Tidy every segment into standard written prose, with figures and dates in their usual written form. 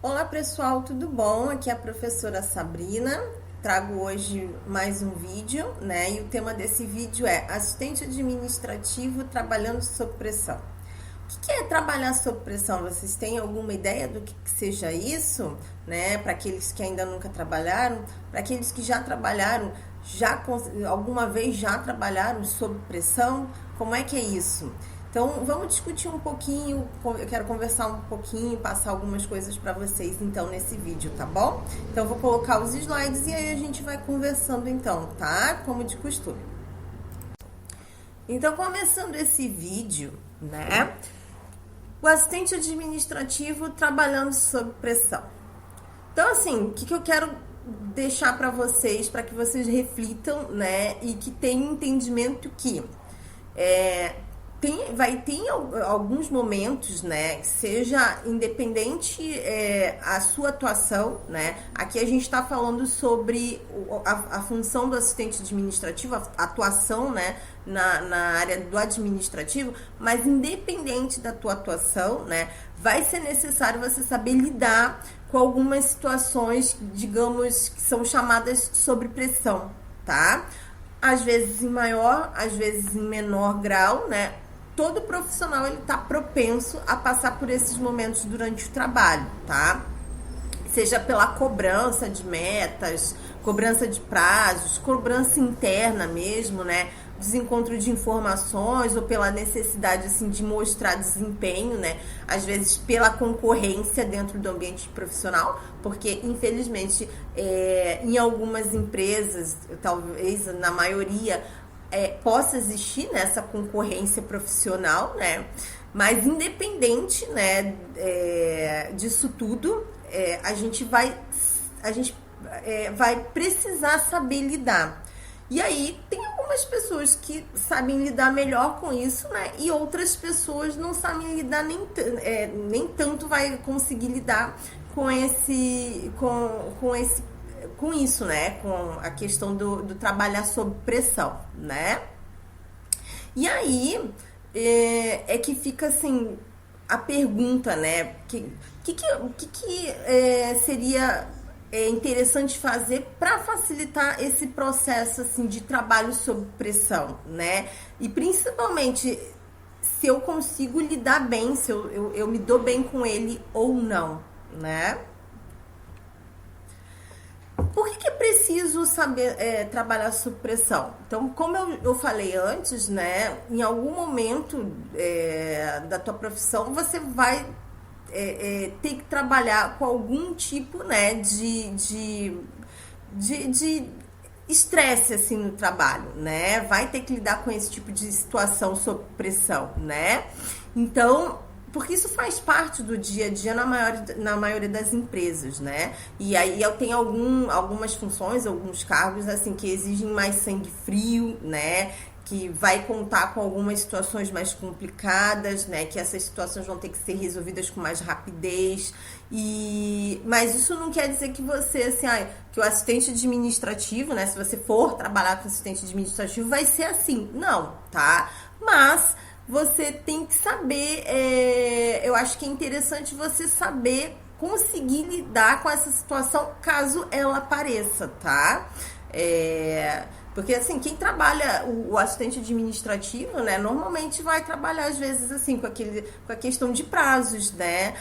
Olá pessoal, tudo bom? Aqui é a professora Sabrina. Trago hoje mais um vídeo, né? E o tema desse vídeo é assistente administrativo trabalhando sob pressão. O que é trabalhar sob pressão? Vocês têm alguma ideia do que seja isso, né? Para aqueles que ainda nunca trabalharam, para aqueles que já trabalharam, alguma vez já trabalharam sob pressão? Como é que é isso? Então, vamos discutir um pouquinho, eu quero conversar um pouquinho, passar algumas coisas para vocês, então, nesse vídeo, tá bom? Então, eu vou colocar os slides e aí a gente vai conversando, então, tá? Como de costume. Então, começando esse vídeo, né? O assistente administrativo trabalhando sob pressão. Então, assim, o que eu quero deixar para vocês, para que vocês reflitam, né? E que tenham entendimento que vai ter alguns momentos, né, que seja independente a sua atuação, né, aqui a gente está falando sobre a função do assistente administrativo, a atuação, né, na área do administrativo, mas independente da tua atuação, né, vai ser necessário você saber lidar com algumas situações, digamos, que são chamadas sob pressão, tá? Às vezes em maior, às vezes em menor grau, né? Todo profissional ele tá propenso a passar por esses momentos durante o trabalho, tá? Seja pela cobrança de metas, cobrança de prazos, cobrança interna mesmo, né? Desencontro de informações ou pela necessidade assim de mostrar desempenho, né? Às vezes pela concorrência dentro do ambiente profissional, porque infelizmente em algumas empresas, talvez na maioria, possa existir nessa concorrência profissional, né? Mas independente, né, disso tudo, a gente vai precisar saber lidar. E aí tem algumas pessoas que sabem lidar melhor com isso, né? E outras pessoas não sabem lidar nem tanto vai conseguir lidar com isso, né? Com a questão do trabalhar sob pressão, né? E aí que fica assim a pergunta, né? O que seria interessante fazer para facilitar esse processo assim de trabalho sob pressão, né? E principalmente se eu consigo lidar bem, se eu me dou bem com ele ou não, né? Por que é preciso saber trabalhar sob pressão? Então, como eu falei antes, né, em algum momento da tua profissão, você vai ter que trabalhar com algum tipo, né, de estresse, assim, no trabalho, né? Vai ter que lidar com esse tipo de situação sob pressão, né? Então, porque isso faz parte do dia a dia na maioria das empresas, né? E aí eu tenho algumas funções, alguns cargos, assim, que exigem mais sangue frio, né? Que vai contar com algumas situações mais complicadas, né? Que essas situações vão ter que ser resolvidas com mais rapidez. Mas isso não quer dizer que você, assim, que o assistente administrativo, né? Se você for trabalhar com assistente administrativo, vai ser assim. Não, tá? Mas você tem que saber, eu acho que é interessante você saber conseguir lidar com essa situação caso ela apareça, tá? Porque, assim, quem trabalha o assistente administrativo, né, normalmente vai trabalhar, às vezes, assim, com a questão de prazos, né,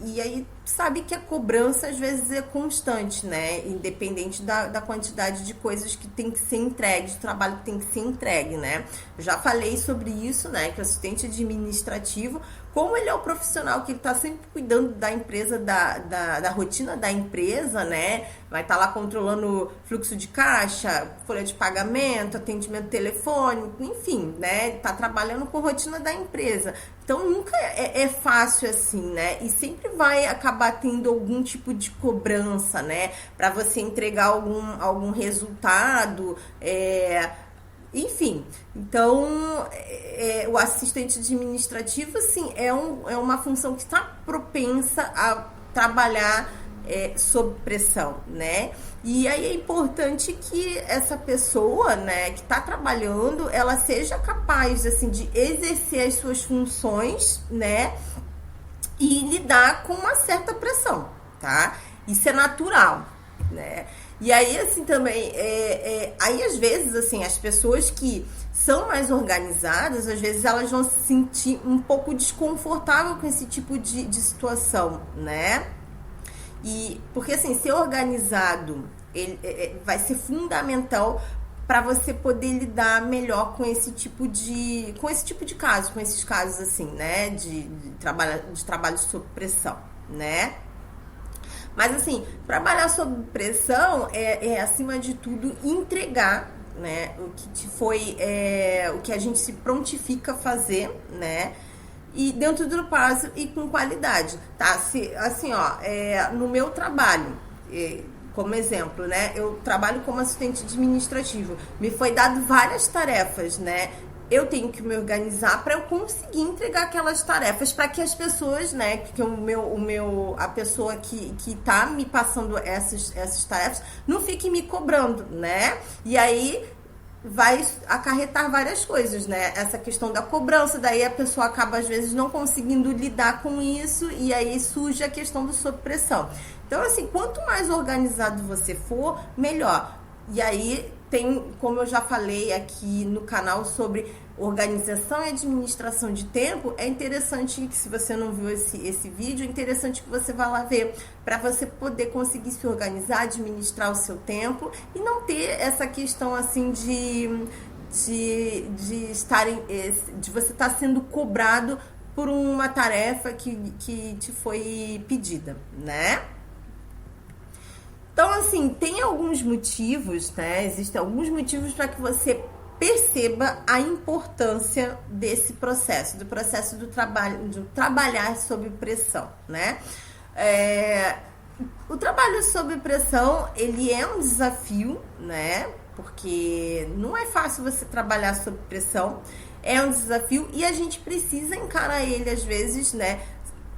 e aí sabe que a cobrança, às vezes, é constante, né, independente da quantidade de coisas que tem que ser entregue, de trabalho que tem que ser entregue, né. Eu já falei sobre isso, né, que o assistente administrativo, como ele é o profissional que ele está sempre cuidando da empresa, da rotina da empresa, né? Vai estar lá controlando fluxo de caixa, folha de pagamento, atendimento telefônico, enfim, né? Está trabalhando com a rotina da empresa. Então nunca é fácil assim, né? E sempre vai acabar tendo algum tipo de cobrança, né? Para você entregar algum resultado, enfim, então o assistente administrativo, assim, é uma função que está propensa a trabalhar sob pressão, né? E aí é importante que essa pessoa, né, que está trabalhando, ela seja capaz, assim, de exercer as suas funções, né? e lidar com uma certa pressão, tá? Isso é natural, né? E aí, assim, também, aí às vezes, assim, as pessoas que são mais organizadas, às vezes elas vão se sentir um pouco desconfortável com esse tipo de situação, né? E porque assim, ser organizado vai ser fundamental para você poder lidar melhor com esse tipo de caso, com esses casos assim, né, de trabalho sob pressão, né? Mas assim, trabalhar sob pressão é acima de tudo entregar, né, o que te foi, o que a gente se prontifica a fazer, né? E dentro do prazo e com qualidade, tá? Assim, ó, no meu trabalho, como exemplo, né? Eu trabalho como assistente administrativo. Me foi dado várias tarefas, né? Eu tenho que me organizar para eu conseguir entregar aquelas tarefas para que as pessoas, né? Que a pessoa que tá me passando essas tarefas não fique me cobrando, né? E aí vai acarretar várias coisas, né? Essa questão da cobrança, daí a pessoa acaba às vezes não conseguindo lidar com isso e aí surge a questão do sob pressão. Então, assim, quanto mais organizado você for, melhor. E aí tem, como eu já falei aqui no canal sobre organização e administração de tempo, é interessante que, se você não viu esse vídeo, é interessante que você vá lá ver, para você poder conseguir se organizar, administrar o seu tempo e não ter essa questão assim de você estar sendo cobrado por uma tarefa que te foi pedida, né? Então, assim, tem alguns motivos, né? Existem alguns motivos para que você perceba a importância desse processo, do processo do trabalho, de trabalhar sob pressão, né? O trabalho sob pressão, ele é um desafio, né? Porque não é fácil você trabalhar sob pressão, é um desafio e a gente precisa encarar ele às vezes, né?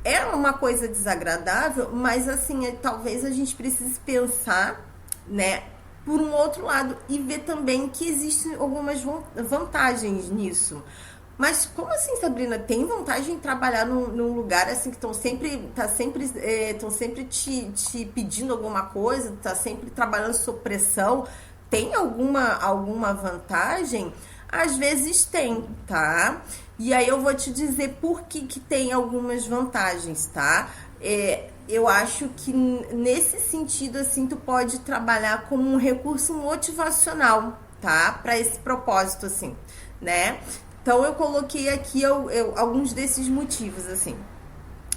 É uma coisa desagradável, mas assim, talvez a gente precise pensar, né, por um outro lado e ver também que existem algumas vantagens nisso. Mas como assim, Sabrina, tem vantagem em trabalhar num lugar assim que estão sempre te pedindo alguma coisa, tá sempre trabalhando sob pressão? Tem alguma vantagem? Às vezes tem, tá? E aí eu vou te dizer por que tem algumas vantagens, tá? Eu acho que nesse sentido, assim, tu pode trabalhar como um recurso motivacional, tá? Para esse propósito, assim, né? Então eu coloquei aqui alguns desses motivos, assim.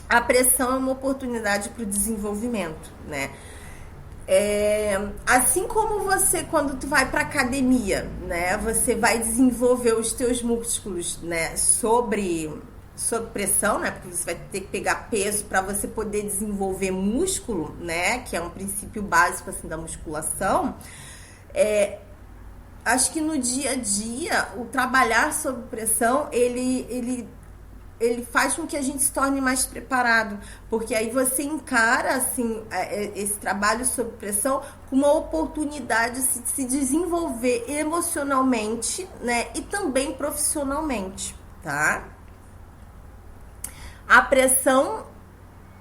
A pressão é uma oportunidade para o desenvolvimento, né? Assim como você, quando tu vai para academia, né, você vai desenvolver os teus músculos, né, sob pressão, né, porque você vai ter que pegar peso para você poder desenvolver músculo, né, que é um princípio básico assim da musculação. Acho que no dia a dia o trabalhar sob pressão ele faz com que a gente se torne mais preparado, porque aí você encara assim esse trabalho sob pressão como uma oportunidade de se desenvolver emocionalmente, né, e também profissionalmente, tá? A pressão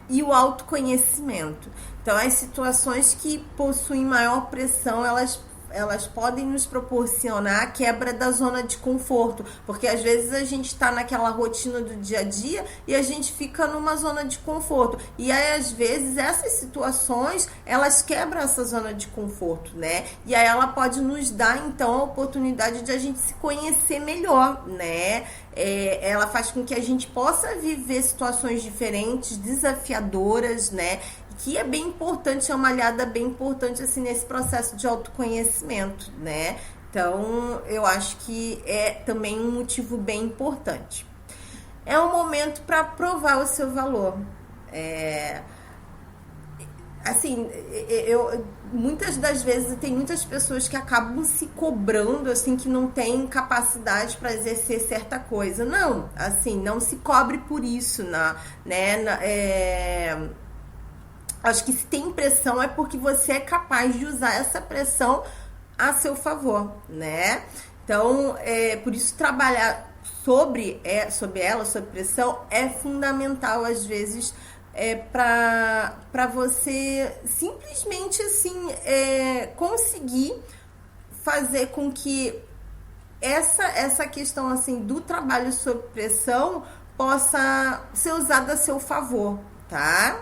e o autoconhecimento. Então, as situações que possuem maior pressão, elas podem nos proporcionar a quebra da zona de conforto, porque às vezes a gente está naquela rotina do dia a dia e a gente fica numa zona de conforto, e aí às vezes essas situações elas quebram essa zona de conforto, né? E aí ela pode nos dar então a oportunidade de a gente se conhecer melhor, né? Ela faz com que a gente possa viver situações diferentes, desafiadoras, né? Que é bem importante, é uma aliada bem importante assim nesse processo de autoconhecimento, né? Então, eu acho que é também um motivo bem importante. É um momento para provar o seu valor. Assim, muitas das vezes tem muitas pessoas que acabam se cobrando, assim, que não tem capacidade para exercer certa coisa. Não, assim, não se cobre por isso, acho que se tem pressão é porque você é capaz de usar essa pressão a seu favor, né? Então, por isso trabalhar sobre pressão, é fundamental às vezes para você simplesmente assim conseguir fazer com que essa questão assim do trabalho sob pressão possa ser usada a seu favor, tá?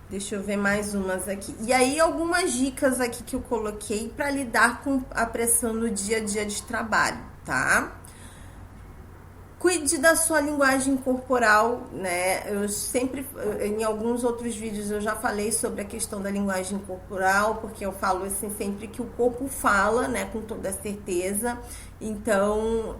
Deixa eu ver mais umas aqui. E aí, algumas dicas aqui que eu coloquei para lidar com a pressão no dia a dia de trabalho, tá? Cuide da sua linguagem corporal, né? Eu sempre, em alguns outros vídeos, eu já falei sobre a questão da linguagem corporal, porque eu falo assim sempre que o corpo fala, né? Com toda certeza. Então,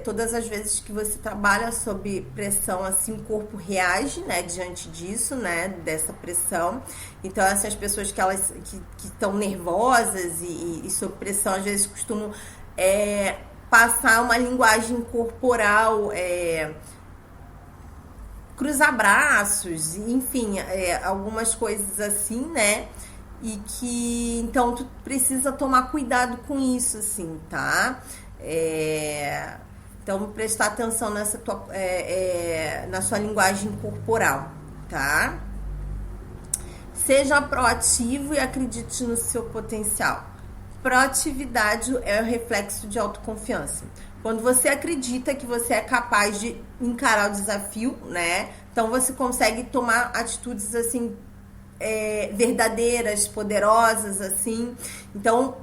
todas as vezes que você trabalha sob pressão, assim, o corpo reage, né, diante disso, né, dessa pressão. Então, essas pessoas que estão nervosas e sob pressão, às vezes costumam passar uma linguagem corporal, cruzar braços, enfim, algumas coisas assim, né, e que, então, tu precisa tomar cuidado com isso, assim, tá? Então, prestar atenção na sua linguagem corporal, tá? Seja proativo e acredite no seu potencial. Proatividade é o reflexo de autoconfiança. Quando você acredita que você é capaz de encarar o desafio, né? Então, você consegue tomar atitudes, assim, verdadeiras, poderosas, assim. Então,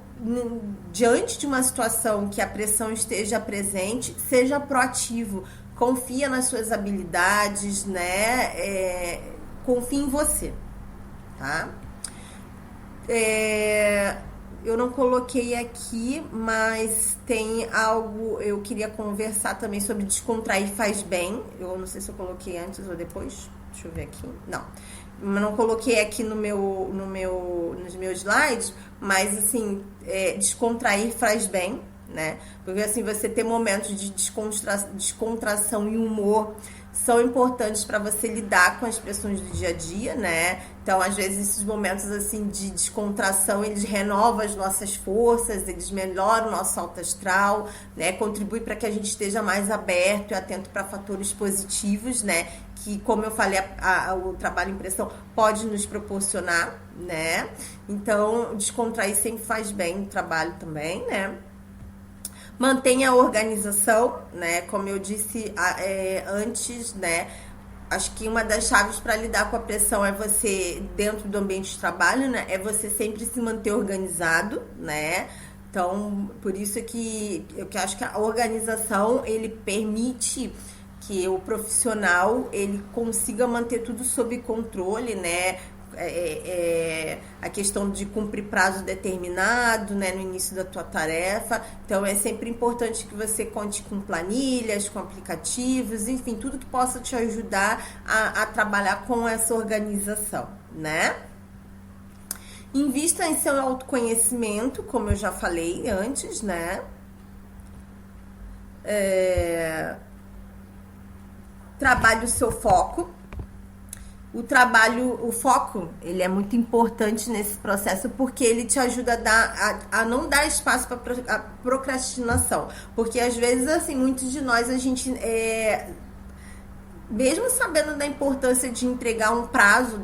diante de uma situação que a pressão esteja presente, seja proativo, confia nas suas habilidades, né? Confie em você, tá? Eu não coloquei aqui, mas tem algo, eu queria conversar também sobre descontrair faz bem. Eu não sei se eu coloquei antes ou depois. Deixa eu ver aqui. Não coloquei aqui nos meus slides, mas assim, descontrair faz bem, né? Porque assim, você ter momentos de descontração e humor são importantes para você lidar com as pressões do dia a dia, né? Então, às vezes, esses momentos assim de descontração, eles renovam as nossas forças, eles melhoram o nosso alto astral, né? Contribui para que a gente esteja mais aberto e atento para fatores positivos, né? Que, como eu falei, o trabalho em pressão pode nos proporcionar, né? Então, descontrair sempre faz bem no trabalho também, né? Mantenha a organização, né? Como eu disse antes, né? Acho que uma das chaves para lidar com a pressão é você, dentro do ambiente de trabalho, né? É você sempre se manter organizado, né? Então, por isso que eu acho que a organização, ele permite que o profissional, ele consiga manter tudo sob controle, né? A questão de cumprir prazo determinado, né, no início da tua tarefa. Então, é sempre importante que você conte com planilhas, com aplicativos, enfim, tudo que possa te ajudar a trabalhar com essa organização, né? Invista em seu autoconhecimento, como eu já falei antes, né? Trabalhe o seu foco. O foco, ele é muito importante nesse processo, porque ele te ajuda a não dar espaço para procrastinação. Porque às vezes, assim, muitos de nós, a gente, mesmo sabendo da importância de entregar um prazo,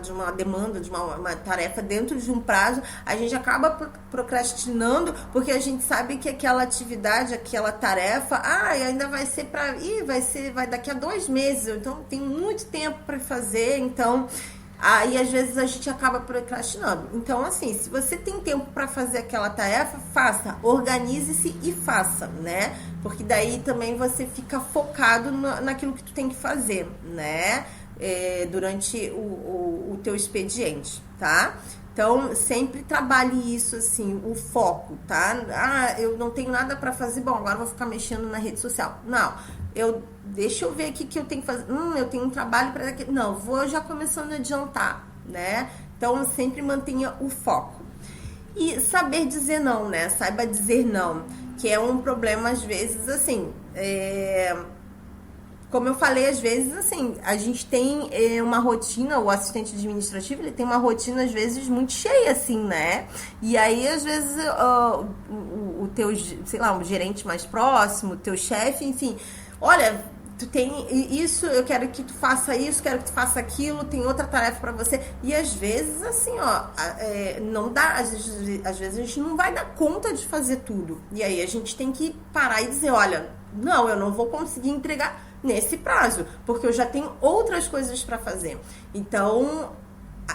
de uma demanda, de uma tarefa dentro de um prazo, a gente acaba procrastinando, porque a gente sabe que aquela atividade, aquela tarefa, ainda vai ser vai daqui a 2 meses, então tem muito tempo para fazer, então aí às vezes a gente acaba procrastinando. Então, assim, se você tem tempo para fazer aquela tarefa, faça, organize-se e faça, né? Porque daí também você fica focado naquilo que tu tem que fazer, né? Durante o teu expediente, tá? Então, sempre trabalhe isso, assim, o foco, tá? Eu não tenho nada para fazer, bom, agora eu vou ficar mexendo na rede social. Não, deixa eu ver aqui que eu tenho que fazer. Eu tenho um trabalho para daqui. Não, vou já começando a adiantar, né? Então, sempre mantenha o foco. E saber dizer não, né? Saiba dizer não, que é um problema, às vezes, assim, como eu falei, às vezes, assim, a gente tem uma rotina, o assistente administrativo, ele tem uma rotina, às vezes, muito cheia, assim, né? E aí, às vezes, o teu, sei lá, um gerente mais próximo, o teu chefe, enfim, olha, tu tem isso, eu quero que tu faça isso, quero que tu faça aquilo, tem outra tarefa pra você. E às vezes, assim, ó, não dá, às vezes a gente não vai dar conta de fazer tudo. E aí a gente tem que parar e dizer, olha, não, eu não vou conseguir entregar nesse prazo, porque eu já tenho outras coisas pra fazer. Então,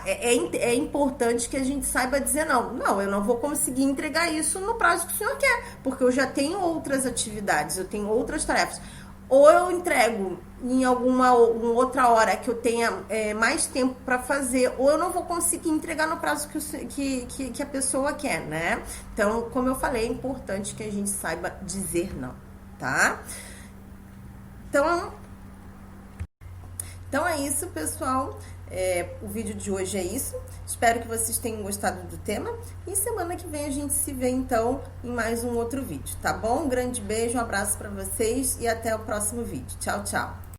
é importante que a gente saiba dizer não, eu não vou conseguir entregar isso no prazo que o senhor quer, porque eu já tenho outras atividades, eu tenho outras tarefas. Ou eu entrego em alguma outra hora que eu tenha mais tempo para fazer, ou eu não vou conseguir entregar no prazo que a pessoa quer, né? Então, como eu falei, é importante que a gente saiba dizer não, tá? Então é isso, pessoal. O vídeo de hoje é isso. Espero que vocês tenham gostado do tema. E semana que vem a gente se vê, então, em mais um outro vídeo, tá bom? Um grande beijo, um abraço pra vocês e até o próximo vídeo. Tchau, tchau!